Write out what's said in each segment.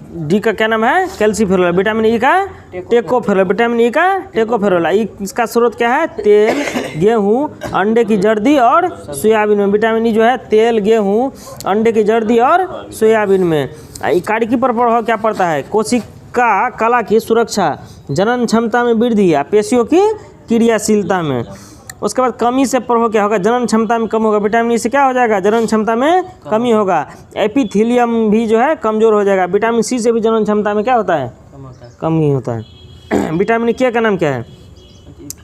D का क्या नाम है, कैल्सीफेरोल। विटामिन ई का टेकोफेरोल, विटामिन ई का टेकोफेरोल। इसका स्रोत क्या है, तेल, गेहूँ, अंडे की जर्दी और सोयाबीन में। विटामिन ई जो है तेल, गेहूँ, अंडे की जर्दी और सोयाबीन में। कार्य की प्रभाव क्या पड़ता है, कोशिका कला की सुरक्षा, जनन क्षमता में वृद्धि या पेशियों की क्रियाशीलता में। उसके बाद कमी से प्रभाव क्या होगा, जनन क्षमता में कम होगा। विटामिन ई से क्या हो जाएगा, जनन क्षमता में कमी होगा। एपिथेलियम भी जो है कमजोर हो जाएगा। विटामिन सी से भी जनन क्षमता में क्या होता है, कमी होता है। विटामिन के का नाम क्या है,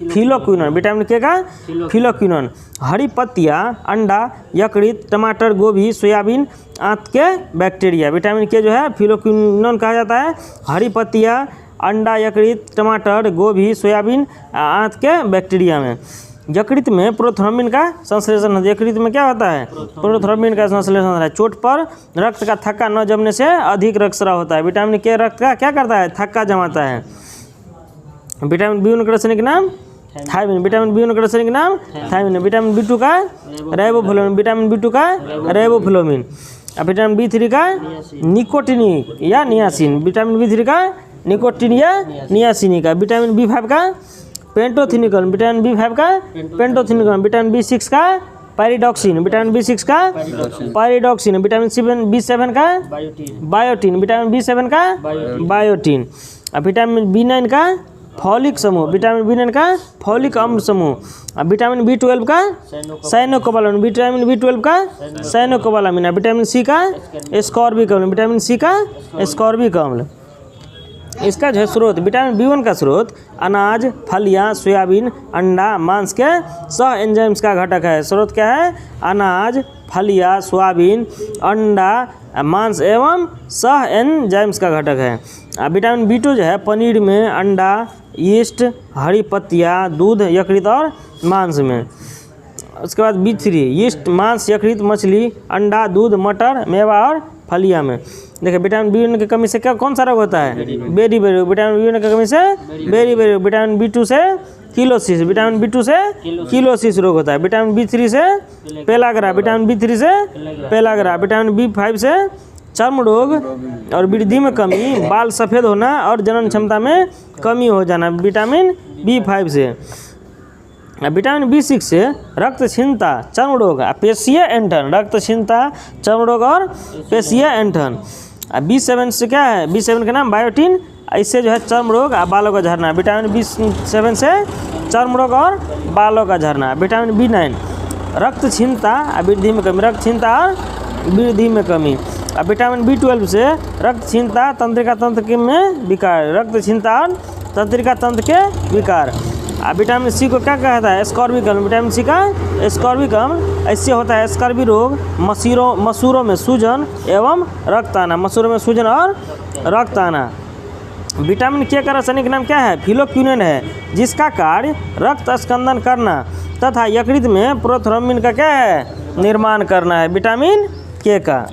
फिलोक्विनोन। विटामिन के का फिलोक्विनोन। हरी पत्तियाँ, अंडा, यकृत, टमाटर, गोभी, सोयाबीन, आंत के बैक्टीरिया। विटामिन के जो है फिलोक्विनोन कहा जाता है। हरी पत्तियाँ, अंडा, यकृत, टमाटर, गोभी, सोयाबीन, आंत के बैक्टीरिया में। यकृत में प्रोथ्रोम्बिन का संश्लेषण होता है। यकृत में क्या होता है, प्रोथ्रोम्बिन का संश्लेषण होता है। चोट पर रक्त का थक्का न जमने से अधिक रक्तस्राव होता है। विटामिन के रक्त का क्या करता है, थक्का जमाता है। विटामिन बी1 का रासायनिक नाम थायमिन। विटामिन बी1 का रासायनिक नाम थायमिन। विटामिन बी2 का राइबोफ्लाविन। विटामिन बी2 का राइबोफ्लाविन। विटामिन बी3 का निकोटिनिक या नियासिन। विटामिन बी3 का निकोटिन या नियासिनिक। विटामिन बी5 का पेंटोथिनिकल। विटामिन बी5 का पेंटोथिनिकल। विटामिन बी6 का पैरिडॉक्सिन। विटामिन बी6 का पैरिडॉक्सिन। विटामिन बी7 का बायोटिन। विटामिन बी7 का बायोटिन। विटामिन बी9 का फॉलिक समूह। विटामिन बी9 का फॉलिक अम्ल समूह। विटामिन बी12 का साइनोकोबालामिन। विटामिन बी12 का साइनोकोबालामिन। विटामिन सी का एस्कॉर्बिक अम्ल। विटामिन सी का एस्कॉर्बिक अम्ल। इसका जो है स्रोत, विटामिन बी1 का स्रोत अनाज, फलियां, सोयाबीन, अंडा, मांस के सह एंजाइम्स का घटक है। स्रोत क्या है, अनाज, फलियां, सोयाबीन, अंडा, मांस एवं सह एंजाइम्स का घटक है। विटामिन बी2 जो है पनीर में, अंडा, यीस्ट, हरी पत्तियां, दूध, यकृत और मांस में। उसके बाद बी3 यीस्ट, मांस, यकृत, मछली, अंडा, दूध, मटर, मेवा और फलियां में। देखिए विटामिन बी1 की कमी से क्या कौन सा रोग होता है, बेरी बेरी। विटामिन बी1 की कमी से बेरी बेरी। विटामिन बी2 से किलोसिस। विटामिन बी2 से किलोसिस रोग होता है। विटामिन बी3 से पेलाग्रा। विटामिन बी3 से पेलाग्रा। विटामिन बी5 से चर्म रोग और वृद्धि में कमी, बाल सफ़ेद होना और जनन क्षमता में कमी हो जाना। विटामिन बी5 से। विटामिन बी6 से रक्त क्षीणता, चर्म रोग, पेशीय ऐंठन। रक्त क्षीणता, चर्म रोग और पेशीय ऐंठन। बी7 से क्या है, बी7 का नाम बायोटिन। इससे जो है चर्म रोग और बालों का झड़ना। विटामिन बी7 से चर्म रोग और बालों का झड़ना। विटामिन बी9 रक्त क्षीणता, वृद्धि में कमी। रक्त क्षीणता और वृद्धि में कमी। विटामिन बी12 से रक्त क्षीणता, तंत्रिका तंत्र में विकार। रक्त क्षीणता और तंत्रिका तंत्र के विकार। विटामिन सी को क्या कहता है, एस्कॉर्बिक अम्ल। विटामिन सी का एस्कॉर्बिक अम्ल। इससे होता है स्कर्वी रोग, मसूरों में सूजन एवं रक्त आना। मसूरों में सूजन और रक्त आना। विटामिन के का रासायनिक नाम क्या है, फिलोक्विनोन है, जिसका कार्य रक्त स्कंदन करना तथा यकृत में प्रोथ्रोम्बिन का क्या है, निर्माण करना है। विटामिन के का।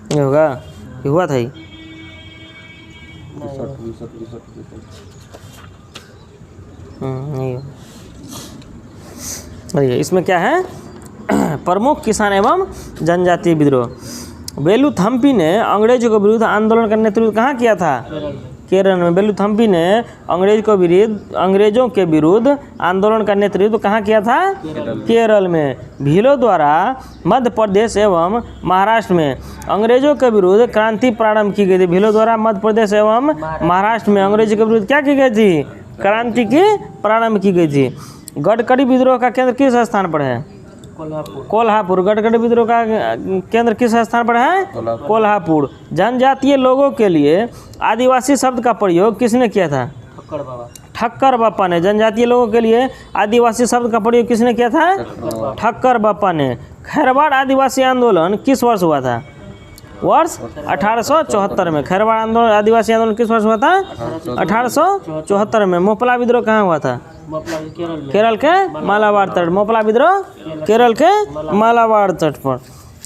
ये होगा, ये हुआ था ही। नहीं, इसमें क्या है, प्रमुख किसान एवं जनजातीय विद्रोह। वेलुथम्पी ने अंग्रेजों के विरुद्ध आंदोलन का नेतृत्व कहाँ किया था, केरल में। वेलुथम्पी ने अंग्रेजों के विरुद्ध आंदोलन का नेतृत्व कहाँ किया था, केरल में। भीलों द्वारा मध्य प्रदेश एवं महाराष्ट्र में अंग्रेजों के विरुद्ध क्रांति प्रारंभ की गई थी। भीलों द्वारा मध्य प्रदेश एवं महाराष्ट्र में अंग्रेजों के विरुद्ध क्या की गई थी, क्रांति की प्रारंभ की गई थी। गडकरी विद्रोह का केंद्र किस स्थान पर है, कोल्हापुर। गडकरी विद्रोह का केंद्र किस स्थान पर है, कोल्हापुर। जनजातीय लोगों के लिए आदिवासी शब्द का प्रयोग किसने किया था, ठक्कर बापा ने। जनजातीय लोगों के लिए आदिवासी शब्द का प्रयोग किसने किया था, ठक्कर बापा ने। खैरवाड़ आदिवासी आंदोलन किस वर्ष हुआ था, वर्ष 1874 में। खैरवाड़ आंदोलन आदिवासी आंदोलन किस वर्ष हुआ था, 1874 में। मोपला विद्रोह कहाँ हुआ था, केरल के मालाबार तट। मोपला विद्रोह केरल के मालाबार तट पर।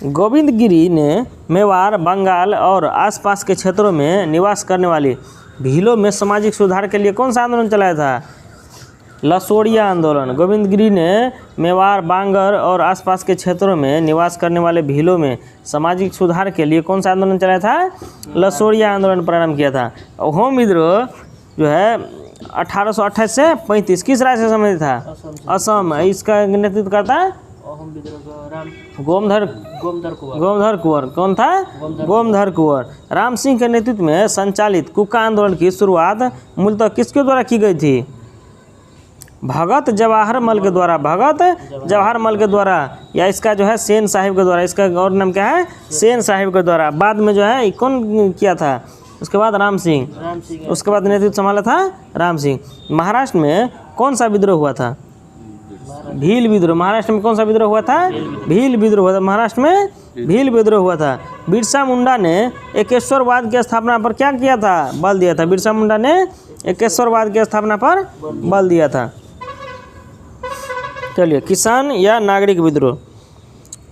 गोविंद गिरी ने मेवाड़, बंगाल और आसपास के क्षेत्रों में निवास करने वाली भीलों में सामाजिक सुधार के लिए कौन सा आंदोलन चलाया था, लसोड़िया आंदोलन। गोविंद गिरी ने मेवाड़, बांगर और आसपास के क्षेत्रों में निवास करने वाले भीलों में सामाजिक सुधार के लिए कौन सा आंदोलन चलाया था? लसोड़िया आंदोलन प्रारंभ किया था। होम विद्रोह जो है 1828 से 35 किस राज्य से संबंधित था? असम। इसका नेतृत्व करता गोमधर कुंवर। कौन था? गोमधर कुंवर। राम सिंह के नेतृत्व में संचालित कुका आंदोलन की शुरुआत मूलतः किसके द्वारा की गई थी? भगत जवाहर मल के द्वारा। भगत जवाहर मल के द्वारा, या इसका जो है सेन साहिब के द्वारा। इसका और नाम क्या है? सेन साहिब के द्वारा। बाद में जो है कौन किया था? उसके बाद राम सिंह। उसके बाद नेतृत्व संभाला था राम सिंह। महाराष्ट्र में कौन सा विद्रोह हुआ था? भील विद्रोह। महाराष्ट्र में कौन सा विद्रोह हुआ था? भील विद्रोह हुआ था। महाराष्ट्र में भील विद्रोह हुआ था। बिरसा मुंडा ने एकेश्वरवाद की स्थापना पर क्या किया था? बल दिया था। बिरसा मुंडा ने एकेश्वरवाद की स्थापना पर बल दिया था। चलिए, किसान या नागरिक विद्रोह।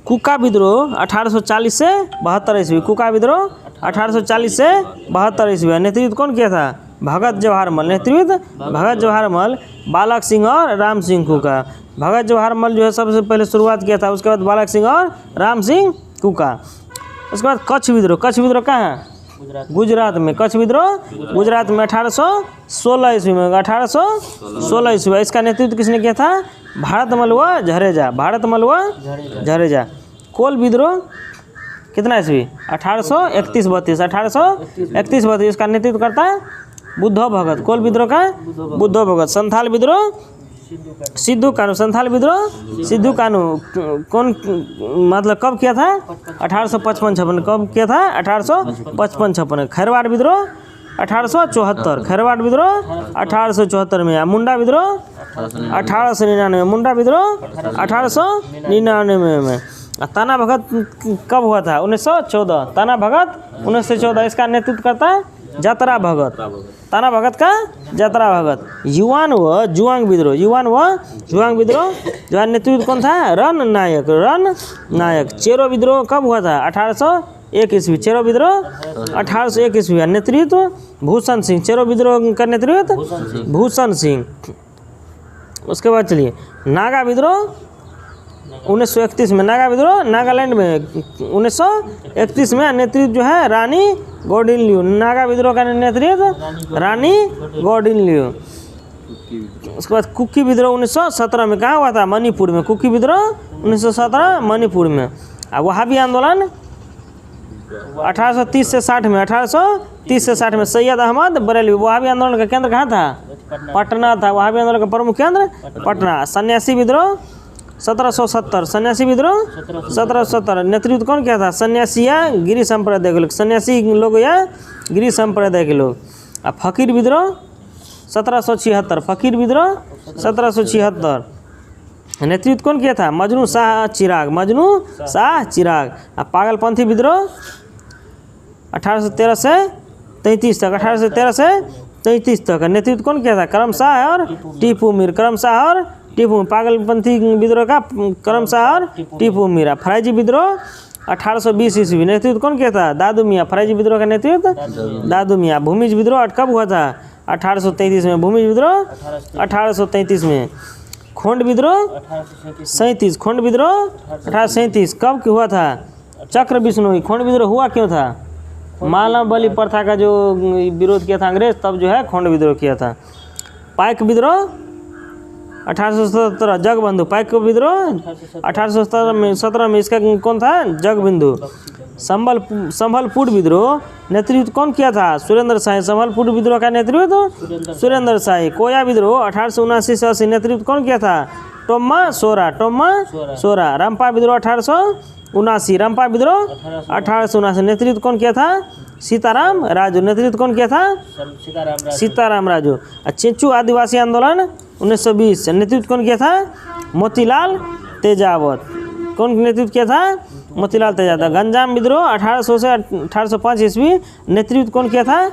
कुका विद्रोह 1840 से 72 ईस्वी। कुका विद्रोह 1840 से 72 ईस्वी। नेतृत्व कौन किया था? भगत जवाहर मल। नेतृत्व भगत जवाहर मल, बालक सिंह और राम सिंह कुका। भगत जवाहर मल जो है सबसे पहले शुरुआत किया था। उसके बाद बालक सिंह और राम सिंह कुका। उसके बाद कच्छ विद्रोह। कच्छ विद्रोह कहाँ है? गुजरात में। कच्छ विद्रोह गुजरात में 1816 ईस्वी में। 1816 ईस्वी। इसका नेतृत्व किसने किया था? भारतमल व झरेजा। भारतमल व झरेजा। कोल विद्रोह कितना ईस्वी? 1831-32। 1831-32। इसका नेतृत्व करता है बुद्धो भगत। कोल विद्रोह का बुद्धो भगत। संथाल विद्रोह सिद्धू कानू। संथाल विद्रोह सिद्धू कानू कौन, मतलब कब किया था? 1855-56। कब किया था? 1855-56। खैरवाड़ विद्रोह 1874। खैरवाड़ विद्रोह 1874 में। मुंडा विद्रोह 1899। मुंडा विद्रोह 1899 में। ताना भगत कब हुआ था? 1914। ताना भगत 1914। इसका नेतृत्व करता है जतरा भगत। ताना भगत का जतरा भगत। युवान व जुआंग विद्रोह। युवान व जुआंग विद्रोह जो नेतृत्व कौन था? रन नायक। रन नायक। चेरो विद्रोह कब हुआ था? 1801 ईस्वी। चेरो विद्रोह 1801 ईस्वी। नेतृत्व भूषण सिंह। चेरो विद्रोह का नेतृत्व भूषण सिंह। उसके बाद चलिए, नागा विद्रोह 1931 में। नागा विद्रोह नागालैंड में 1931 में। नेतृत्व जो है रानी गौडिन्यू। नागा विद्रोह का नेतृत्व रानी गौडिन्यू। उसके बाद कुकी विद्रोह 1917 में। कहाँ हुआ था? मणिपुर में। कुकी विद्रोह 1917 मणिपुर में। अब वहाबी आंदोलन 1830 से 60 में। 1830 से 60 में। सैयद अहमद बरेलवी। वहाबी आंदोलन का केंद्र कहाँ था? पटना था। वहाबी आंदोलन का प्रमुख केंद्र पटना। सन्यासी विद्रोह 1770। सन्यासी विद्रोह 1770। नेतृत्व कौन किया था? सन्यासी या गिरी संप्रदाय के लोग। सन्यासी लोग या गिरी संप्रदाय के लोग। अब फकीर विद्रोह 1776। फकीर विद्रोह 1776। नेतृत्व कौन किया था? मजनू शाह चिराग। मजनू शाह चिराग। अब पागलपंथी विद्रोह 1813 से 33 तक। 1813 से 33 तक। नेतृत्व कौन किया था? करम शाह और टीपू मीर। करम शाह और टीपू। पागलपंथी विद्रोह का करम शाह और टीपू मीर। फराइजी विद्रोह 1820 ईस्वी। नेतृत्व कौन किया था? दादू मियाँ। फराइजी विद्रोह का नेतृत्व दादू मियाँ। भूमिज विद्रोह कब हुआ था? 1833 में। भूमिज विद्रोह 1833 में। खोंड विद्रोह 37। खोंड विद्रोह 1837 कब हुआ था? चक्र बिश्नोई। खोंड विद्रोह हुआ क्यों था? मानव बलि प्रथा का जो विरोध किया था अंग्रेज, तब जो है खोंड विद्रोह किया था। पाइक विद्रोह 1817। जगबंधु। पाइक विद्रोह 1817 में। इसका कौन था? जगबंधु। संभलपुर विद्रोह नेतृत्व कौन किया था? सुरेंद्र शाही। संभलपुर विद्रोह का नेतृत्व सुरेंद्र शाही। कोया विद्रोह 1879 से 80। नेतृत्व कौन किया था? टोम्मा सोरा। टोम्मा सोरा। रंपा विद्रोह 1879। रंपा विद्रोह 1879। नेतृत्व कौन किया था? सीताराम राजू। नेतृत्व कौन किया था? सीताराम राजू। चेंचू आदिवासी आंदोलन 1920। नेतृत्व कौन किया था? मोतीलाल तेजावत। कौन नेतृत्व किया था? मोतीलाल तेजावत। गंजाम विद्रोह 1800 से 1805 ईस्वी। नेतृत्व कौन किया था?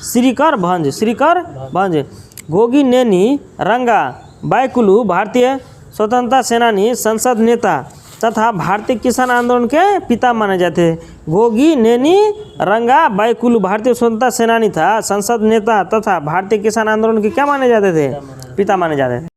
श्रीकर भंज। श्रीकर भंज। गोगी नेनी रंगा बायकुलू भारतीय स्वतंत्रता सेनानी, संसद नेता तथा भारतीय किसान आंदोलन के पिता माने जाते हैं। गोगी नेनी रंगा बायकुलू भारतीय स्वतंत्रता सेनानी था, संसद नेता तथा भारतीय किसान आंदोलन के क्या माने जाते थे? पिता माने जाते थे।